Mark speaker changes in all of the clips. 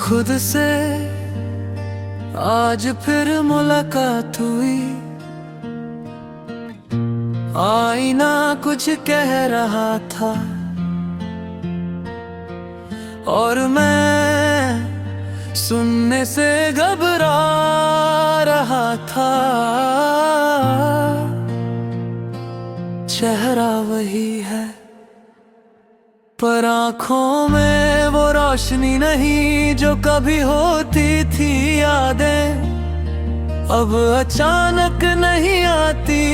Speaker 1: खुद से आज फिर मुलाकात हुई। आईना कुछ कह रहा था और मैं सुनने से घबरा रहा था। चेहरा वही है पर आँखों में वो रोशनी नहीं जो कभी होती थी। यादें अब अचानक नहीं आती,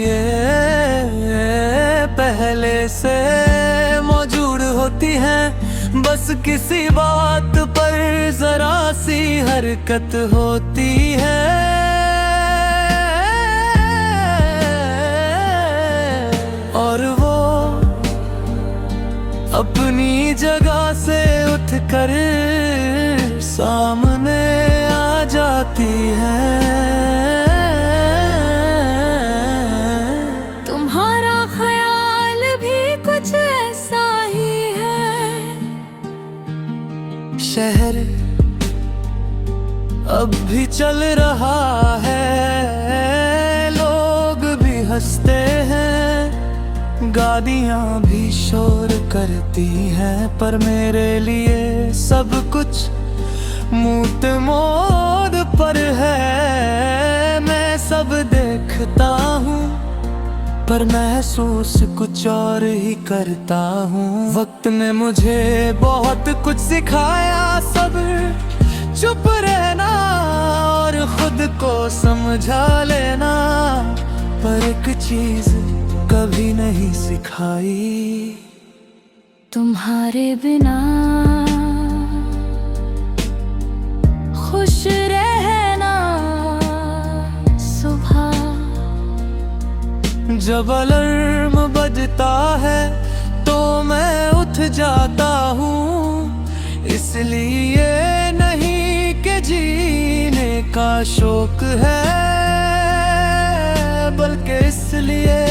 Speaker 1: ये पहले से मौजूद होती हैं। बस किसी बात पर जरा सी हरकत होती है और वो अपनी जगह से उठकर सामने आ जाती है।
Speaker 2: तुम्हारा ख्याल भी कुछ ऐसा ही है।
Speaker 1: शहर अब भी चल रहा है, लोग भी हंसते हैं, गाड़ियाँ भी शोर करती हैं, पर मेरे लिए सब कुछ मूत मोड़ पर है। मैं सब देखता हूँ पर महसूस कुछ और ही करता हूँ। वक्त ने मुझे बहुत कुछ सिखाया, सब्र, चुप रहना और खुद को समझा लेना, पर एक चीज कभी नहीं सिखाई,
Speaker 2: तुम्हारे बिना खुश रहना। सुबह
Speaker 1: जब अलार्म बजता है तो मैं उठ जाता हूँ, इसलिए नहीं कि जीने का शौक है, बल्कि इसलिए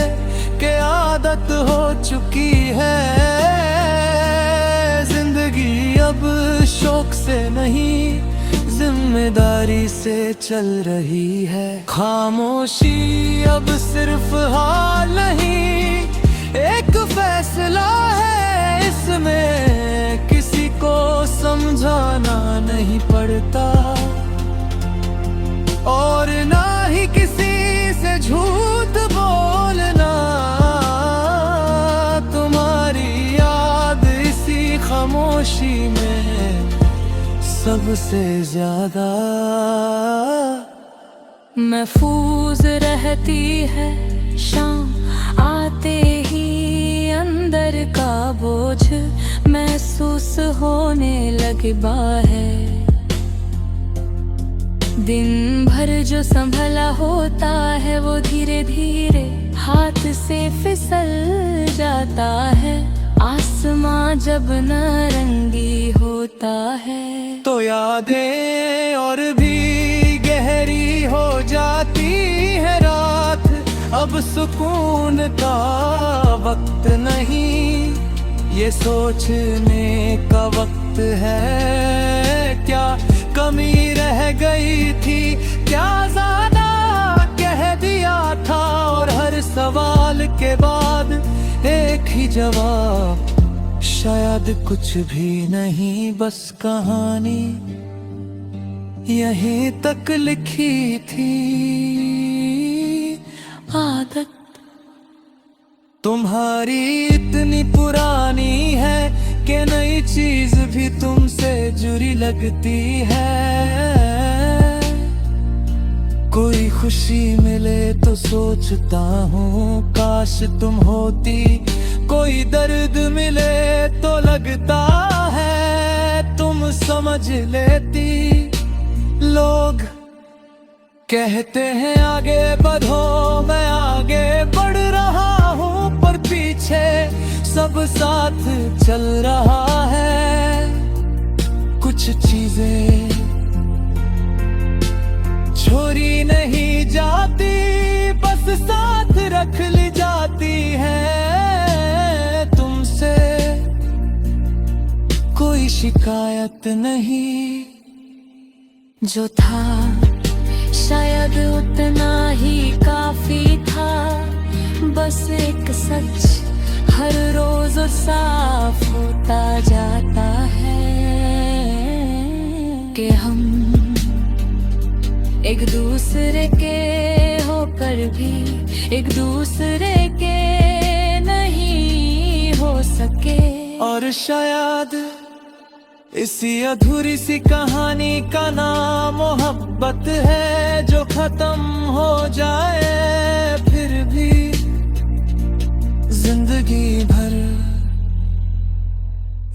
Speaker 1: कि आदत हो चुकी है। जिंदगी अब शौक से नहीं जिम्मेदारी से चल रही है। खामोशी अब सिर्फ हाल नहीं, एक फैसला है, इसमें किसी को समझाना नहीं पड़ता और ना ही किसी से झूठ बोलना। तुम्हारी याद इसी खामोशी में सबसे ज्यादा
Speaker 2: महफूज रहती है। शाम आते ही अंदर का बोझ महसूस होने लगता है। दिन भर जो संभला होता है वो धीरे धीरे हाथ से फिसल जाता है। आसमां जब नारंगी होता है
Speaker 1: तो यादें और भी गहरी हो जाती है रात। अब सुकून का वक्त नहीं, ये सोचने का वक्त है, क्या कमी रह गई थी, क्या ज्यादा कह दिया था। और हर सवाल के बाद एक ही जवाब, शायद कुछ भी नहीं, बस कहानी यहीं तक लिखी थी।
Speaker 2: आदत
Speaker 1: तुम्हारी इतनी पुरानी है कि नई चीज भी तुमसे जुड़ी लगती है। कोई खुशी मिले तो सोचता हूँ काश तुम होती, कोई दर्द मिले तो लगता है तुम समझ लेती। लोग कहते हैं आगे बढ़ो, मैं आगे बढ़ रहा हूँ, पर पीछे सब साथ चल रहा है। कुछ चीजें छोड़ी नहीं जाती, बस साथ रख ली जाती है। तुमसे कोई शिकायत नहीं।
Speaker 2: जो था शायद उतना ही काफी था, बस एक सच हर रोज साफ होता जाता है कि हम एक दूसरे के होकर भी एक दूसरे के नहीं हो सके।
Speaker 1: और शायद इसी अधूरी सी कहानी का नाम मोहब्बत है, जो खत्म हो जाए फिर भी जिंदगी भर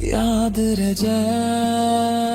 Speaker 1: याद रह जाए।